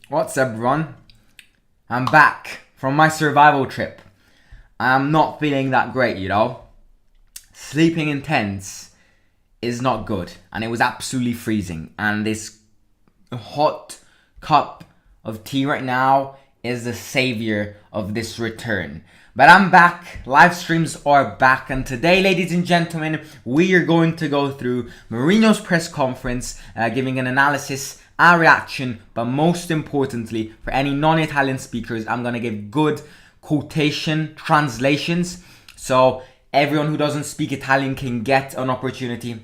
What's up, everyone? I'm back from my survival trip. I'm not feeling that great, Sleeping in tents is not good, and it was absolutely freezing. And this hot cup of tea right now is the savior of this return. But I'm back, live streams are back, and today, ladies and gentlemen, we are going to go through Mourinho's press conference, giving an analysis, our reaction, but most importantly, for any non-Italian speakers, I'm going to give good quotation translations, so everyone who doesn't speak Italian can get an opportunity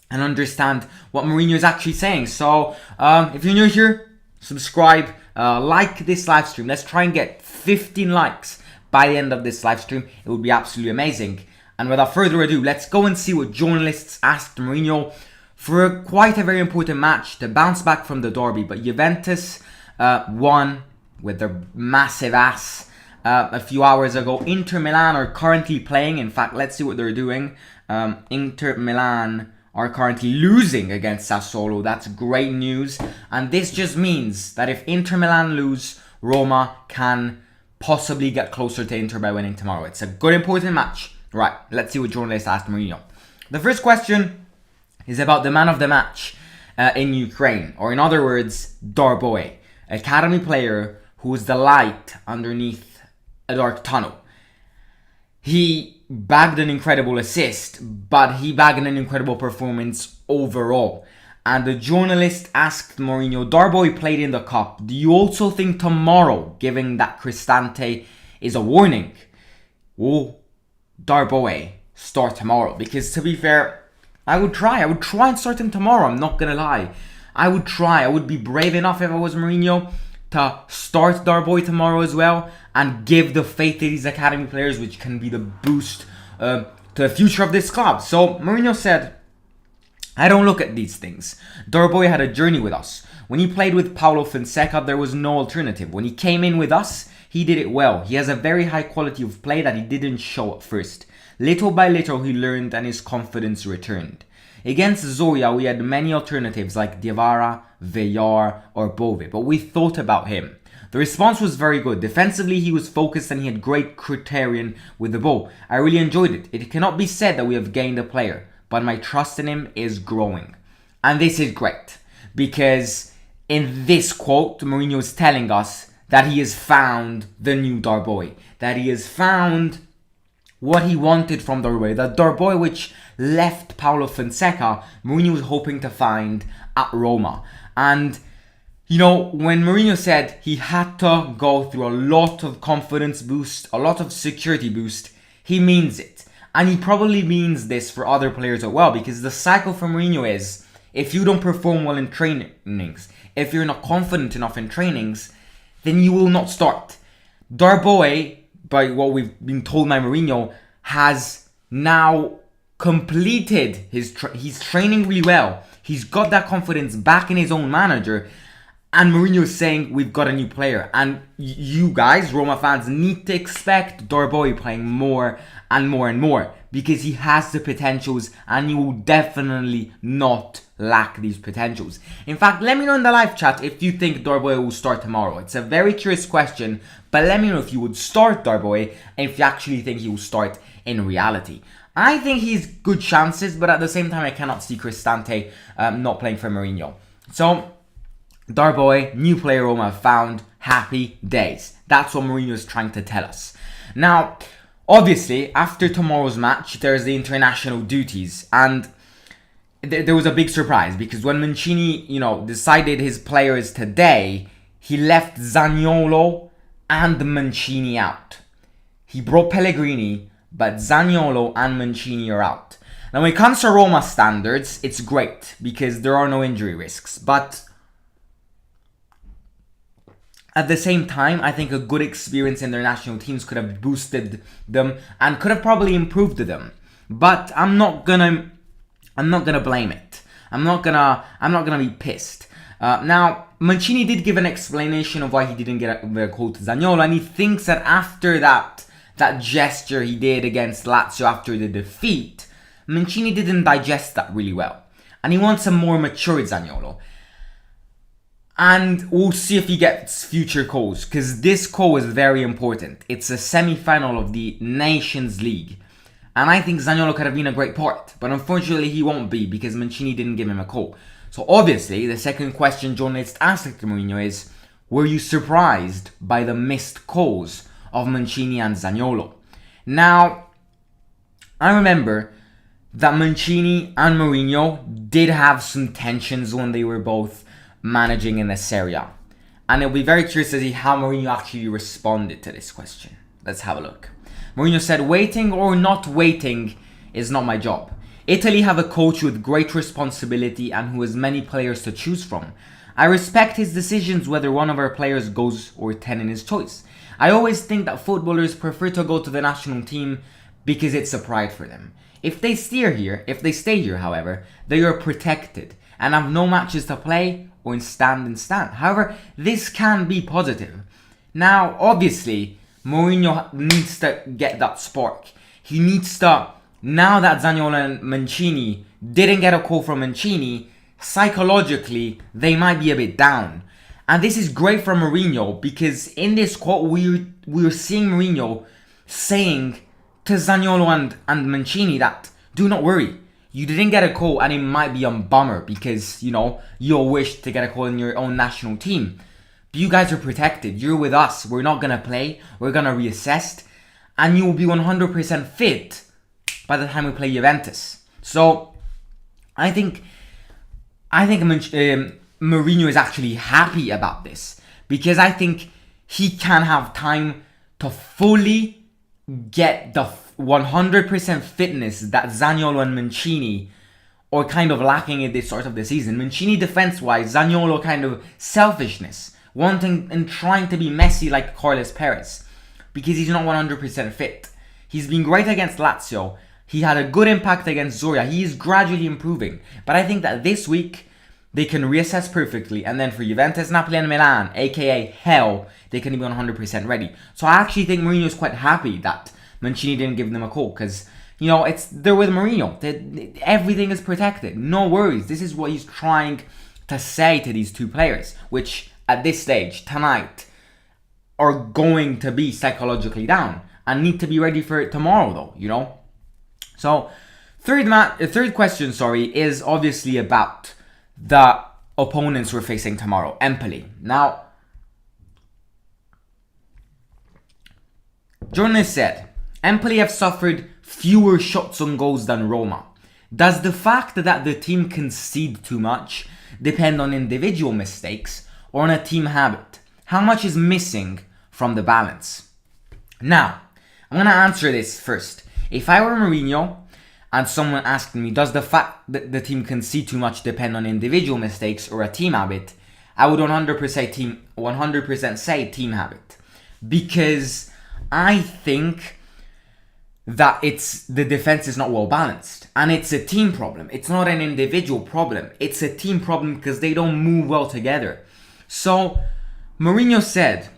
and understand what Mourinho is actually saying. So, if you're new here, subscribe, like this live stream. Let's try and get 15 likes by the end of this live stream. It would be absolutely amazing. And without further ado, let's go and see what journalists asked Mourinho for quite a very important match to bounce back from the derby. But Juventus won with their massive ass a few hours ago. Inter Milan are currently playing. In fact, let's see what they're doing. Inter Milan are currently losing against Sassuolo. That's great news. And this just means that if Inter Milan lose, Roma can possibly get closer to Inter by winning tomorrow. It's a good, important match. Right, let's see what journalists asked Mourinho. The first question is about the man of the match in Ukraine. Or in other words, Darboe, academy player who is the light underneath a dark tunnel. He bagged an incredible assist, but he bagged an incredible performance overall. And the journalist asked Mourinho, Darboe played in the cup. Do you also think tomorrow, given that Cristante is a warning, will Darboe start tomorrow? Because to be fair, I would try and start him tomorrow. I'm not gonna lie. I would try. I would be brave enough if I was Mourinho to start Darboe tomorrow as well and give the faith to these academy players, which can be the boost to the future of this club. So Mourinho said, I don't look at these things. Darboe had a journey with us. When he played with Paulo Fonseca, there was no alternative. When he came in with us, he did it well. He has a very high quality of play that he didn't show at first. Little by little, he learned and his confidence returned. Against Zoya, we had many alternatives like Diawara, Villar or Bove, but we thought about him. The response was very good. Defensively, he was focused and he had great criterion with the ball. I really enjoyed it. It cannot be said that we have gained a player, but my trust in him is growing. And this is great, because in this quote, Mourinho is telling us that he has found the new Darboe, that he has found what he wanted from Darboe. That Darboe which left Paulo Fonseca, Mourinho was hoping to find at Roma. And when Mourinho said he had to go through a lot of confidence boost, a lot of security boost, he means it. And he probably means this for other players as well, because the cycle for Mourinho is, if you don't perform well in trainings, if you're not confident enough in trainings, then you will not start. Darboe, by what we've been told by Mourinho, has now completed he's training really well. He's got that confidence back in his own manager. And Mourinho is saying, we've got a new player. And you guys, Roma fans, need to expect Darboe playing more and more and more, because he has the potentials and he will definitely not lack these potentials. In fact, let me know in the live chat if you think Darboe will start tomorrow. It's a very curious question, but let me know if you would start Darboe and if you actually think he will start in reality. I think he's good chances, but at the same time, I cannot see Cristante not playing for Mourinho. So, Darboe, new player Roma found, happy days. That's what Mourinho is trying to tell us. Now, obviously, after tomorrow's match, there's the international duties, and there was a big surprise, because when Mancini, decided his players today, he left Zaniolo and Mancini out. He brought Pellegrini, but Zaniolo and Mancini are out. Now, when it comes to Roma standards, it's great, because there are no injury risks, but at the same time, I think a good experience in their national teams could have boosted them and could have probably improved them. But I'm not gonna blame it. I'm not gonna be pissed. Now, Mancini did give an explanation of why he didn't get a call to Zaniolo, and he thinks that after that gesture he did against Lazio after the defeat, Mancini didn't digest that really well, and he wants a more matured Zaniolo. And we'll see if he gets future calls, because this call is very important. It's a semi-final of the Nations League. And I think Zaniolo could have been a great part. But unfortunately, he won't be, because Mancini didn't give him a call. So obviously, the second question journalists asked Mourinho is, were you surprised by the missed calls of Mancini and Zaniolo? Now, I remember that Mancini and Mourinho did have some tensions when they were both managing in the Serie A. And it'll be very curious to see how Mourinho actually responded to this question. Let's have a look. Mourinho said, waiting or not waiting is not my job. Italy have a coach with great responsibility and who has many players to choose from. I respect his decisions whether one of our players goes or 10 in his choice. I always think that footballers prefer to go to the national team because it's a pride for them. If they stay here, however, they are protected and have no matches to play or stand. However, this can be positive. Now, obviously, Mourinho needs to get that spark. He needs to, now that Zaniolo and Mancini didn't get a call from Mancini, psychologically, they might be a bit down. And this is great for Mourinho, because in this quote, we're seeing Mourinho saying to Zaniolo and Mancini that, do not worry, you didn't get a call and it might be a bummer because, you wish to get a call in your own national team. But you guys are protected. You're with us. We're not going to play. We're going to reassess. And you will be 100% fit by the time we play Juventus. So, I think Mourinho is actually happy about this. Because I think he can have time to fully get the 100% fitness that Zaniolo and Mancini are kind of lacking at this start of the season. Mancini defense-wise, Zaniolo kind of selfishness, wanting and trying to be Messi like Carlos Perez, because he's not 100% fit. He's been great against Lazio. He had a good impact against Zoria. He is gradually improving. But I think that this week, they can reassess perfectly. And then for Juventus, Napoli and Milan, aka hell, they can be 100% ready. So I actually think Mourinho is quite happy that Mancini didn't give them a call, because they're with Mourinho. Everything is protected. No worries. This is what he's trying to say to these two players, which at this stage tonight are going to be psychologically down and need to be ready for it tomorrow, though. So third question, is obviously about the opponents we're facing tomorrow, Empoli. Now, journalist said, Empoli have suffered fewer shots on goals than Roma. Does the fact that the team concede too much depend on individual mistakes or on a team habit? How much is missing from the balance? Now, I'm going to answer this first. If I were Mourinho and someone asked me, does the fact that the team concede too much depend on individual mistakes or a team habit? I would 100% say team habit. Because I think that the defense is not well balanced. And it's a team problem. It's not an individual problem. It's a team problem because they don't move well together. So, Mourinho said,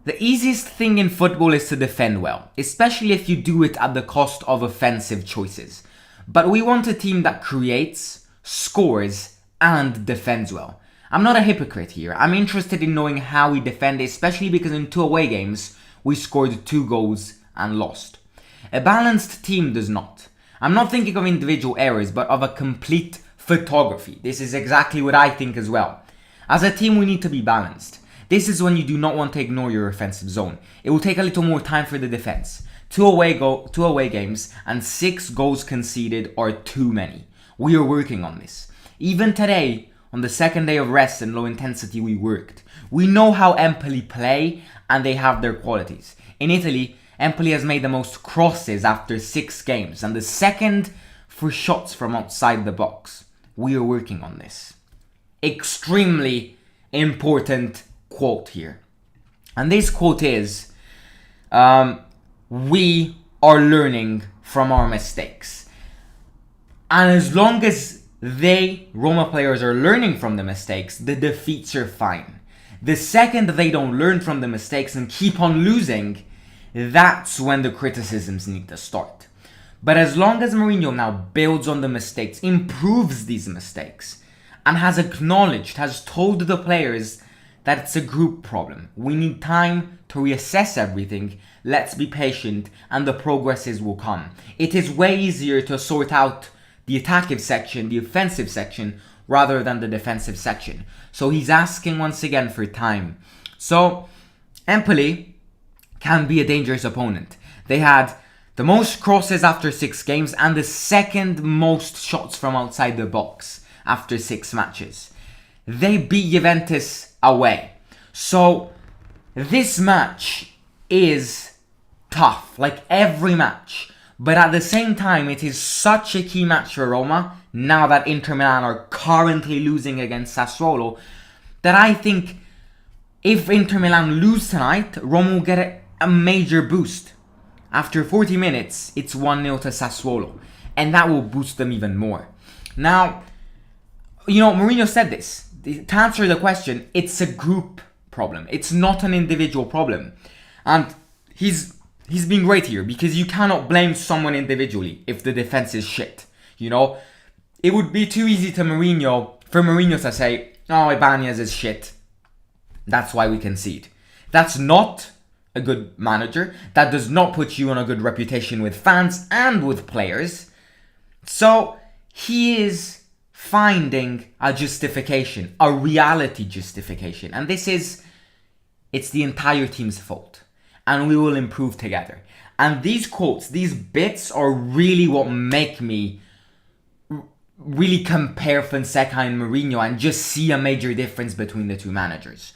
the easiest thing in football is to defend well, especially if you do it at the cost of offensive choices. But we want a team that creates, scores, and defends well. I'm not a hypocrite here. I'm interested in knowing how we defend, especially because in 2 away games, we scored 2 goals and lost. A balanced team does not. I'm not thinking of individual errors, but of a complete photography. This is exactly what I think as well. As a team, we need to be balanced. This is when you do not want to ignore your offensive zone. It will take a little more time for the defense. 2 away games and 6 goals conceded are too many. We are working on this. Even today, on the second day of rest and low intensity, we worked. We know how Empoli play and they have their qualities. In Italy, Empoli has made the most crosses after 6 games and the second for shots from outside the box. We are working on this. Extremely important quote here. And this quote is, we are learning from our mistakes. And as long as Roma players are learning from the mistakes, the defeats are fine. The second they don't learn from the mistakes and keep on losing, that's when the criticisms need to start. But as long as Mourinho now builds on the mistakes, improves these mistakes, and has acknowledged, has told the players that it's a group problem. We need time to reassess everything. Let's be patient and the progresses will come. It is way easier to sort out the attacking section, the offensive section, rather than the defensive section. So he's asking once again for time. So Empoli can be a dangerous opponent. They had the most crosses after 6 games and the second most shots from outside the box after 6 matches. They beat Juventus away. So this match is tough, like every match. But at the same time, it is such a key match for Roma, now that Inter Milan are currently losing against Sassuolo, that I think if Inter Milan lose tonight, Roma will get a major boost. After 40 minutes, it's 1-0 to Sassuolo, and that will boost them even more. Now, Mourinho said this. To answer the question, it's a group problem. It's not an individual problem. And he's been great here, because you cannot blame someone individually if the defense is shit. It would be too easy for Mourinho to say, oh, Ibanez is shit. That's why we concede. That's not a good manager. That does not put you on a good reputation with fans and with players. So he is finding a justification, a reality justification. And it's the entire team's fault. And we will improve together. And these quotes, these bits are really what make me really compare Fonseca and Mourinho and just see a major difference between the two managers.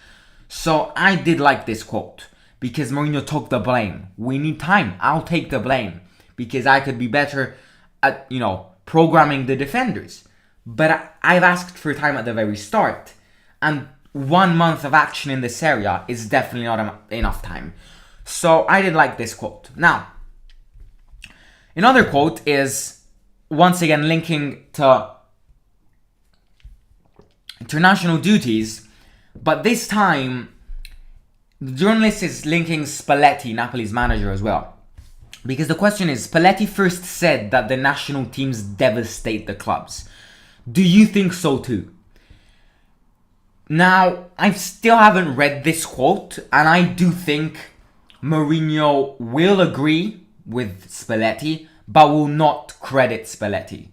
So I did like this quote because Mourinho took the blame. We need time. I'll take the blame because I could be better at, programming the defenders. But I've asked for time at the very start. And 1 month of action in this area is definitely not enough time. So I did like this quote. Now, another quote is once again linking to international duties, but this time the journalist is linking Spalletti, Napoli's manager, as well. Because the question is, Spalletti first said that the national teams devastate the clubs. Do you think so too? Now, I still haven't read this quote, and I do think Mourinho will agree with Spalletti, but will not credit Spalletti.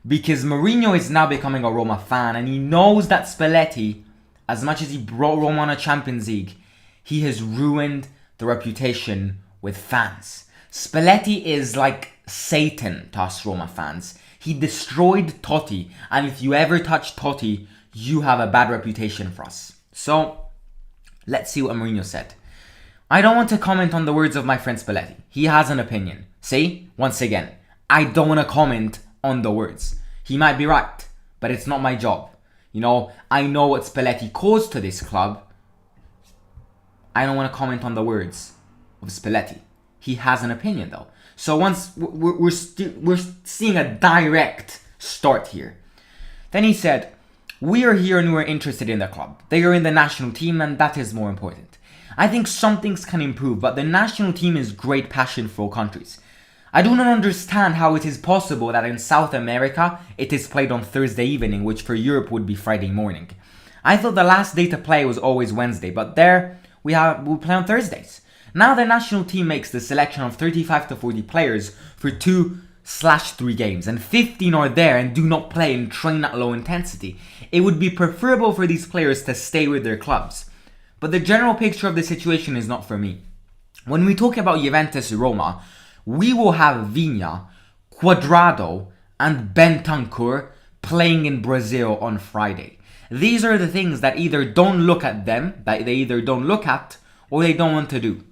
Because Mourinho is now becoming a Roma fan, and he knows that Spalletti, as much as he brought Roma on a Champions League, he has ruined the reputation with fans. Spalletti is like Satan to us Roma fans. He destroyed Totti, and if you ever touch Totti, you have a bad reputation for us. So, let's see what Mourinho said. I don't want to comment on the words of my friend Spalletti. He has an opinion. See? Once again, I don't want to comment on the words. He might be right, but it's not my job. I know what Spalletti caused to this club. I don't want to comment on the words of Spalletti. He has an opinion though. So once we're seeing a direct start here. Then he said, we are here and we're interested in the club. They are in the national team and that is more important. I think some things can improve, but the national team is great passion for all countries. I do not understand how it is possible that in South America it is played on Thursday evening, which for Europe would be Friday morning. I thought the last day to play was always Wednesday, but there we'll play on Thursdays. Now the national team makes the selection of 35 to 40 players for 2/3 games, and 15 are there and do not play and train at low intensity. It would be preferable for these players to stay with their clubs. But the general picture of the situation is not for me. When we talk about Juventus Roma, we will have Vigna, Cuadrado, and Bentancur playing in Brazil on Friday. These are the things that either don't look at them, that they either don't look at, or they don't want to do.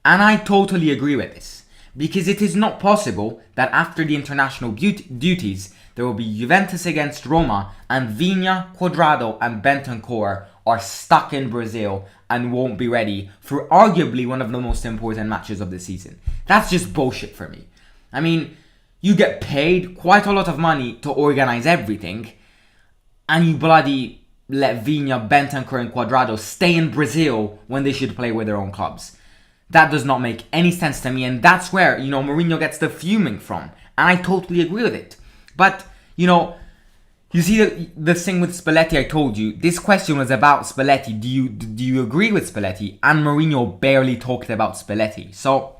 And I totally agree with this. Because it is not possible that after the international duties, there will be Juventus against Roma, and Vigna, Cuadrado, and Bentancur are stuck in Brazil and won't be ready for arguably one of the most important matches of the season. That's just bullshit for me. I mean, you get paid quite a lot of money to organize everything, and you bloody let Vigna, Bentancur, and Cuadrado stay in Brazil when they should play with their own clubs. That does not make any sense to me, and that's where, Mourinho gets the fuming from. And I totally agree with it. But, You see the thing with Spalletti, I told you, this question was about Spalletti. Do you agree with Spalletti? And Mourinho barely talked about Spalletti. So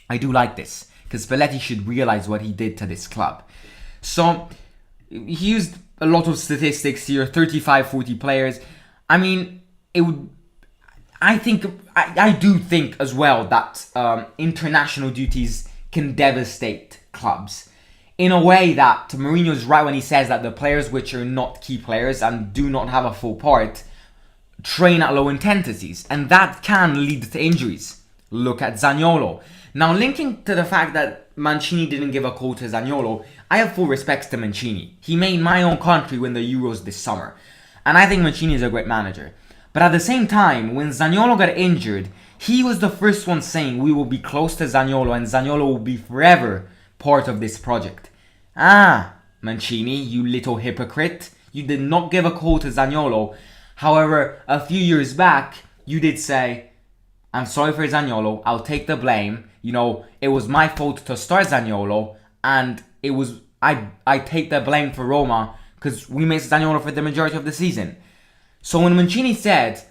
I do like this, because Spalletti should realize what he did to this club. So he used a lot of statistics here, 35, 40 players. I mean, I do think as well that international duties can devastate clubs. In a way that Mourinho's right when he says that the players which are not key players and do not have a full part train at low intensities, and that can lead to injuries. Look at Zaniolo. Now, linking to the fact that Mancini didn't give a call to Zaniolo, I have full respect to Mancini. He made my own country win the Euros this summer, and I think Mancini is a great manager. But at the same time, when Zaniolo got injured, he was the first one saying we will be close to Zaniolo and Zaniolo will be forever part of this project. Mancini, you little hypocrite. You did not give a call to Zaniolo. However, a few years back, you did say, I'm sorry for Zaniolo, I'll take the blame. You know, it was my fault to start Zaniolo, and I take the blame for Roma because we missed Zaniolo for the majority of the season. So when Mancini said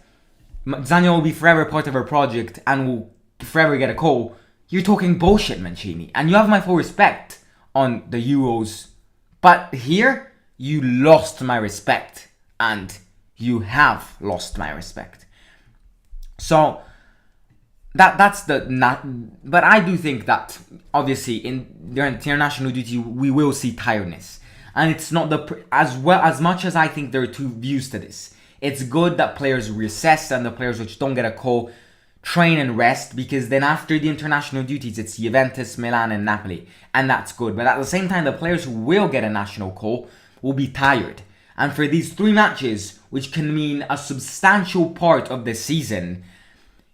Zaniolo will be forever part of our project and will forever get a call, you're talking bullshit, Mancini. And you have my full respect on the Euros. But here, you lost my respect. And you have lost my respect. So, that's but I do think that, obviously, in their international duty, we will see tiredness. And it's not as much as I think there are two views to this. It's good that players reassess and the players which don't get a call train and rest, because then after the international duties it's Juventus, Milan and Napoli, and that's good. But at the same time, the players who will get a national call will be tired. And for these 3 matches, which can mean a substantial part of the season,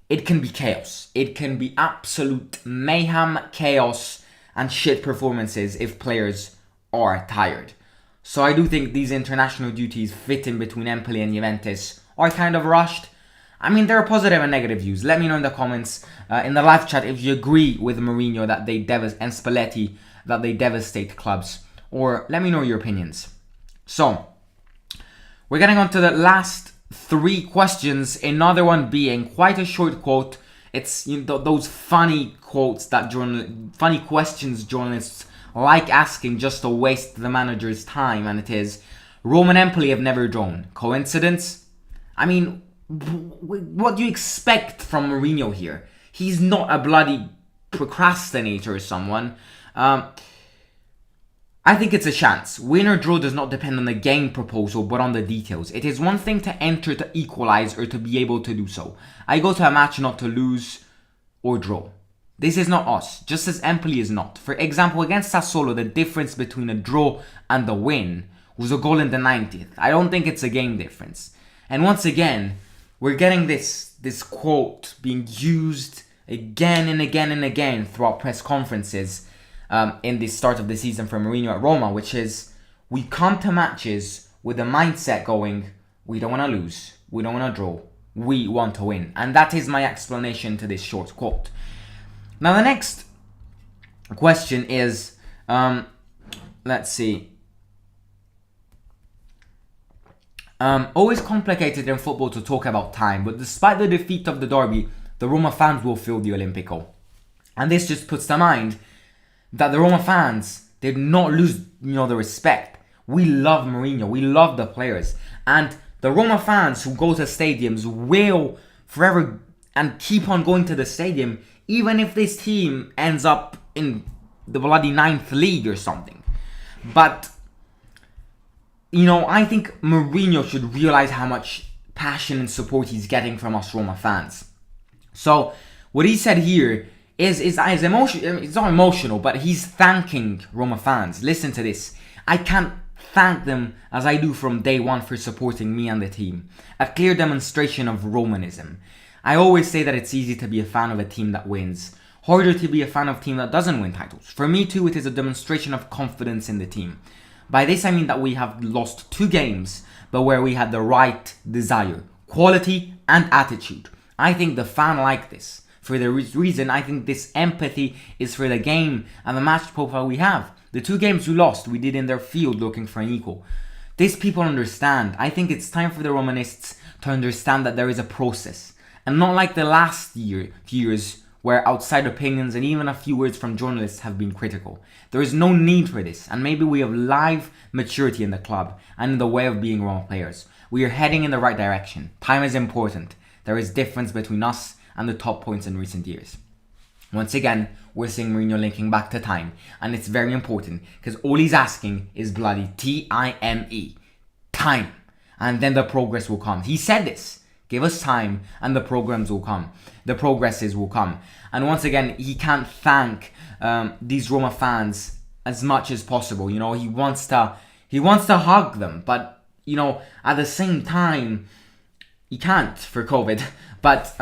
it can be chaos. It can be absolute mayhem, chaos and shit performances if players are tired. So I do think these international duties fit in between Empoli and Juventus are kind of rushed. I mean, there are positive and negative views. Let me know in the comments, in the live chat, if you agree with Mourinho that they and Spalletti that they devastate clubs, or let me know your opinions. So, we're getting on to the last 3 questions. Another one being quite a short quote. It's those funny quotes that funny questions journalists like asking just to waste the manager's time, and it is, Roma and Empoli have never drawn. Coincidence? I mean, what do you expect from Mourinho here? He's not a bloody procrastinator or someone. I think it's a chance. Win or draw does not depend on the game proposal, but on the details. It is one thing to enter to equalize or to be able to do so. I go to a match not to lose or draw. This is not us, just as Empoli is not. For example, against Sassuolo, the difference between a draw and the win was a goal in the 90th. I don't think it's a game difference. And once again, we're getting this quote being used again and again and again throughout press conferences in the start of the season for Mourinho at Roma, which is, we come to matches with a mindset going, we don't want to lose, we don't want to draw, we want to win. And that is my explanation to this short quote. Now the next question is, let's see. Always complicated in football to talk about time, but despite the defeat of the derby, the Roma fans will fill the Olimpico. And this just puts to mind that the Roma fans did not lose, the respect. We love Mourinho, we love the players. And the Roma fans who go to stadiums will forever and keep on going to the stadium, even if this team ends up in the bloody 9th league or something. But I think Mourinho should realize how much passion and support he's getting from us Roma fans. So, what he said here is emotional. It's not emotional, but he's thanking Roma fans. Listen to this. I can't thank them as I do from day one for supporting me and the team. A clear demonstration of Romanism. I always say that it's easy to be a fan of a team that wins. Harder to be a fan of a team that doesn't win titles. For me too, it is a demonstration of confidence in the team. By this I mean that we have lost 2 games, but where we had the right desire, quality and attitude. I think the fan like this. For the reason, I think this empathy is for the game and the match profile we have. The 2 games we lost, we did in their field looking for an equal. This people understand. I think it's time for the Romanists to understand that there is a process. And not like the last few years where outside opinions and even a few words from journalists have been critical. There is no need for this, and maybe we have live maturity in the club and in the way of being Roma players. We are heading in the right direction. Time is important. There is difference between us and the top points in recent years. Once again, we're seeing Mourinho linking back to time, and it's very important because all he's asking is bloody T-I-M-E. Time. And then the progress will come. He said this. Give us time and the programs will come. The progresses will come. And once again, he can't thank these Roma fans as much as possible. You know, he wants to hug them, but you know, at the same time, he can't for COVID. But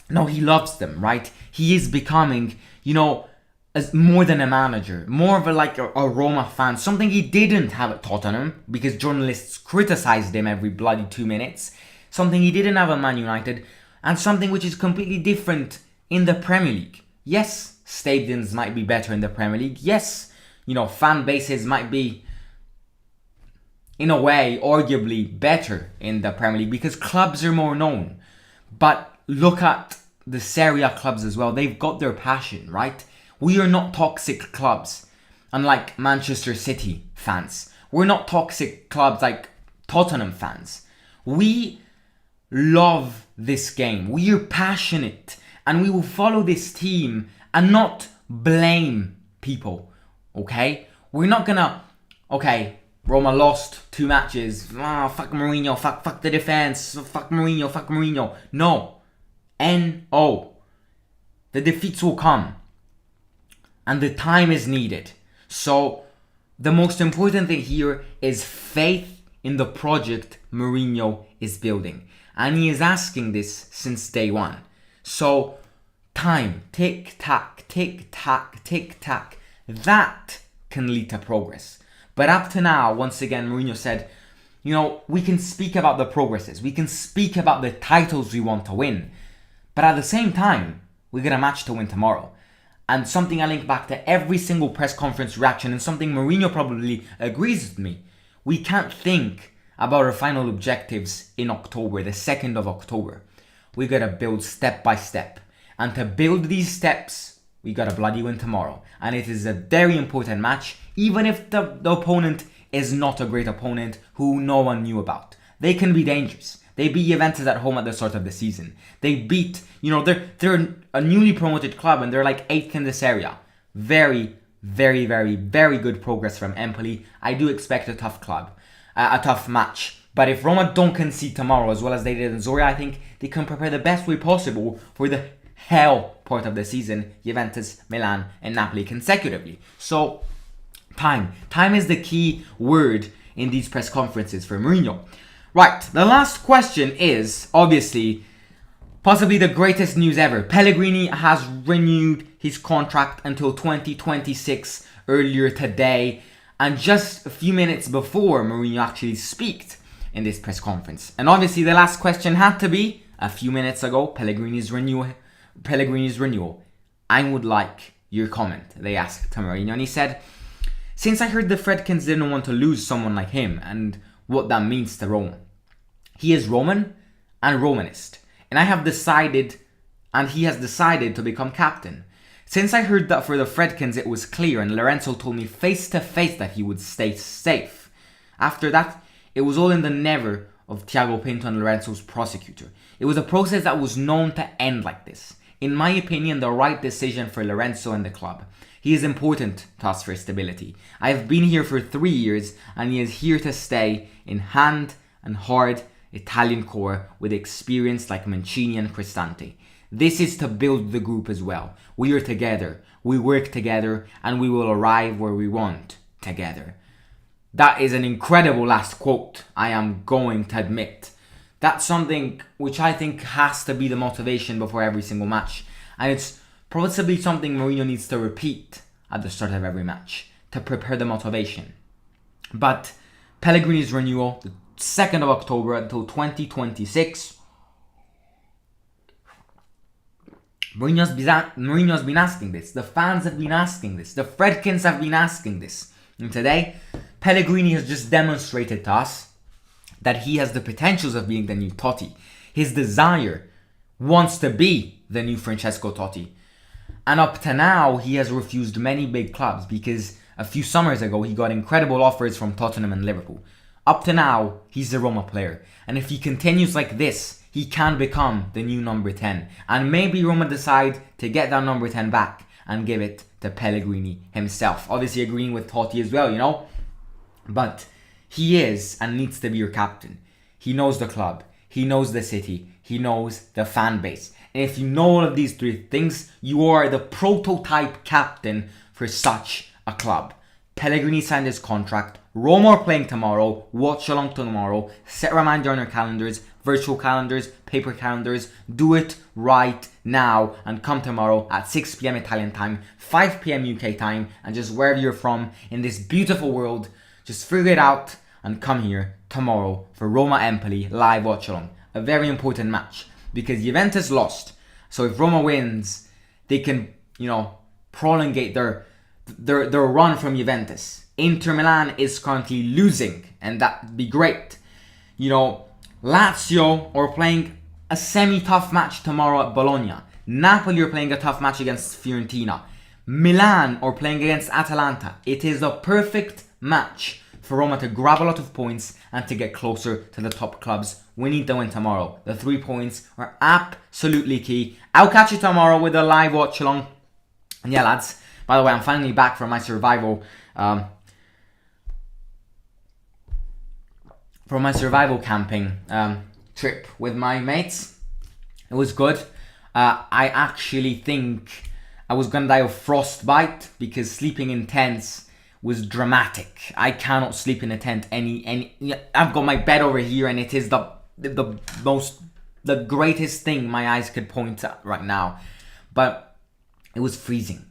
no, he loves them, right? He is becoming, you know, as more than a manager, more of a Roma fan, something he didn't have at Tottenham because journalists criticized him every bloody 2 minutes. Something he didn't have at Man United, and something which is completely different in the Premier League. Yes, stadiums might be better in the Premier League. Yes, you know, fan bases might be, in a way, arguably better in the Premier League because clubs are more known. But look at the Serie A clubs as well. They've got their passion, right? We are not toxic clubs, unlike Manchester City fans. We're not toxic clubs like Tottenham fans. We love this game. We are passionate and we will follow this team and not blame people, okay? We're not gonna, okay, Roma lost 2 matches. Fuck Mourinho, fuck the defense, fuck Mourinho. No. N-O. The defeats will come. And the time is needed. So, the most important thing here is faith in the project Mourinho is building. And he is asking this since day one. So, time. Tick, tack, tick, tack, tick, tack. That can lead to progress. But up to now, once again, Mourinho said, you know, we can speak about the progresses. We can speak about the titles we want to win. But at the same time, we got a match to win tomorrow. And something I link back to every single press conference reaction, and something Mourinho probably agrees with me. We can't think about our final objectives in October, the 2nd of October. We gotta build step by step. And to build these steps, we gotta bloody win tomorrow. And it is a very important match, even if the opponent is not a great opponent who no one knew about. They can be dangerous. They beat Juventus at home at the start of the season. They beat, you know, they're a newly promoted club and they're like 8th in this area. Very, very, very, very good progress from Empoli. I do expect a tough club, a tough match. But if Roma don't concede tomorrow as well as they did in Zoria, I think they can prepare the best way possible for the hell part of the season, Juventus, Milan and Napoli consecutively. So, time. Time is the key word in these press conferences for Mourinho. Right, the last question is, obviously, possibly the greatest news ever. Pellegrini has renewed his contract until 2026 earlier today, and just a few minutes before Mourinho actually speaked in this press conference. And obviously the last question had to be, a few minutes ago, Pellegrini's renewal. I would like your comment, they asked to Mourinho, and he said, since I heard the Fredkins didn't want to lose someone like him, and what that means to Roma. He is Roman and Romanist, and he has decided to become captain. Since I heard that for the Fredkins it was clear, and Lorenzo told me face to face that he would stay safe. After that, it was all in the never of Thiago Pinto and Lorenzo's prosecutor. It was a process that was known to end like this. In my opinion, the right decision for Lorenzo and the club. He is important to us for stability. I have been here for 3 years and he is here to stay in hand and hard Italian core with experience like Mancini and Cristante. This is to build the group as well. We are together, we work together and we will arrive where we want together. That is an incredible last quote, I am going to admit. That's something which I think has to be the motivation before every single match. And it's possibly something Mourinho needs to repeat at the start of every match to prepare the motivation. But Pellegrini's renewal, the 2nd of October until 2026. Mourinho's been asking this. The fans have been asking this. The Fredkins have been asking this. And today, Pellegrini has just demonstrated to us that he has the potentials of being the new Totti. His desire wants to be the new Francesco Totti. And up to now, he has refused many big clubs because a few summers ago, he got incredible offers from Tottenham and Liverpool. Up to now, he's a Roma player. And if he continues like this, he can become the new number 10. And maybe Roma decide to get that number 10 back and give it to Pellegrini himself. Obviously agreeing with Totti as well, you know. But he is and needs to be your captain. He knows the club. He knows the city. He knows the fan base. And if you know all of these three things, you are the prototype captain for such a club. Pellegrini signed his contract. Roma are playing tomorrow. Watch along tomorrow. Set a reminder on your calendars, virtual calendars, paper calendars. Do it right now and come tomorrow at 6 p.m. Italian time, 5 p.m. UK time, and just wherever you're from in this beautiful world, just figure it out and come here tomorrow for Roma Empoli live watch along. A very important match because Juventus lost. So if Roma wins, they can, prolongate their run from Juventus. Inter Milan is currently losing, and that'd be great. Lazio are playing a semi-tough match tomorrow at Bologna. Napoli are playing a tough match against Fiorentina. Milan are playing against Atalanta. It is the perfect match for Roma to grab a lot of points and to get closer to the top clubs. We need to win tomorrow. The 3 points are absolutely key. I'll catch you tomorrow with a live watch along. And yeah, lads, by the way, I'm finally back from my survival camping trip with my mates. It was good. I actually think I was gonna die of frostbite because sleeping in tents was dramatic. I cannot sleep in a tent I've got my bed over here and it is the greatest thing my eyes could point at right now. But it was freezing.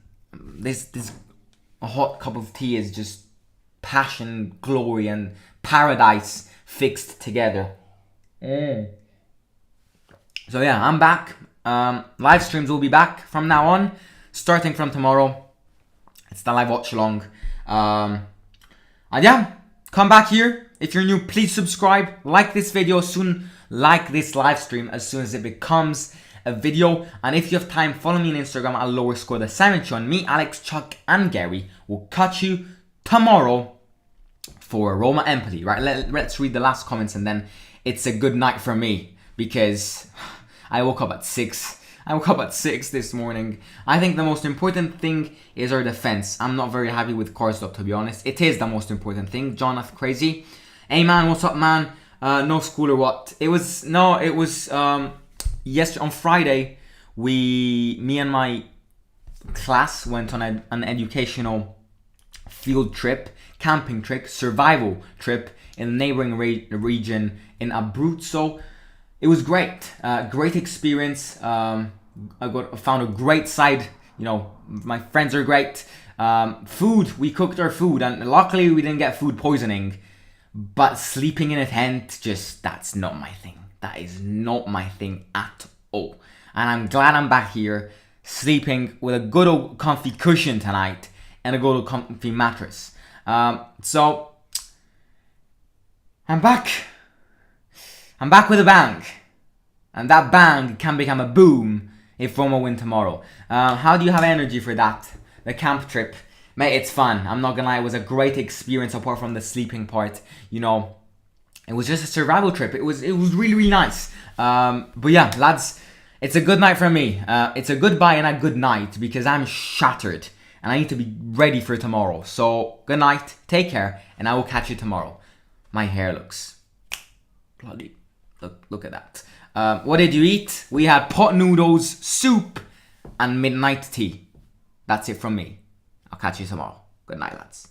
A hot cup of tea is just passion, glory and paradise fixed together. So yeah, I'm back. Live streams will be back from now on, starting from tomorrow. It's the live watch along. And yeah, come back here. If you're new, please subscribe. Like this video soon. Like this live stream as soon as it becomes a video. And if you have time, follow me on Instagram at Lower Score the Simon Show. And me, Alex, Chuck, and Gary will catch you tomorrow for Roma Empoli. Right? Let's read the last comments and then it's a good night for me because I woke up at 6. I woke up at 6 this morning. I think the most important thing is our defense. I'm not very happy with Karsdorp, to be honest. It is the most important thing. Jonathan Crazy. Hey man, what's up man? No school or what? Yesterday on Friday, me and my class went on an educational field trip, camping trip, survival trip in the neighboring region in Abruzzo. It was great. Great experience. I found a great side. My friends are great. Food, we cooked our food and luckily we didn't get food poisoning. But sleeping in a tent, that's not my thing. That is not my thing at all. And I'm glad I'm back here sleeping with a good old comfy cushion tonight and a good old comfy mattress. So I'm back. I'm back with a bang. And that bang can become a boom if Roma win tomorrow. How do you have energy for that? The camp trip. Mate, it's fun. I'm not gonna lie, it was a great experience apart from the sleeping part. It was just a survival trip. It was really, really nice. But yeah, lads, it's a good night for me. It's a goodbye and a good night because I'm shattered. And I need to be ready for tomorrow. So, good night, take care, and I will catch you tomorrow. My hair looks bloody... Look at that. What did you eat? We had pot noodles, soup, and midnight tea. That's it from me. I'll catch you tomorrow. Good night, lads.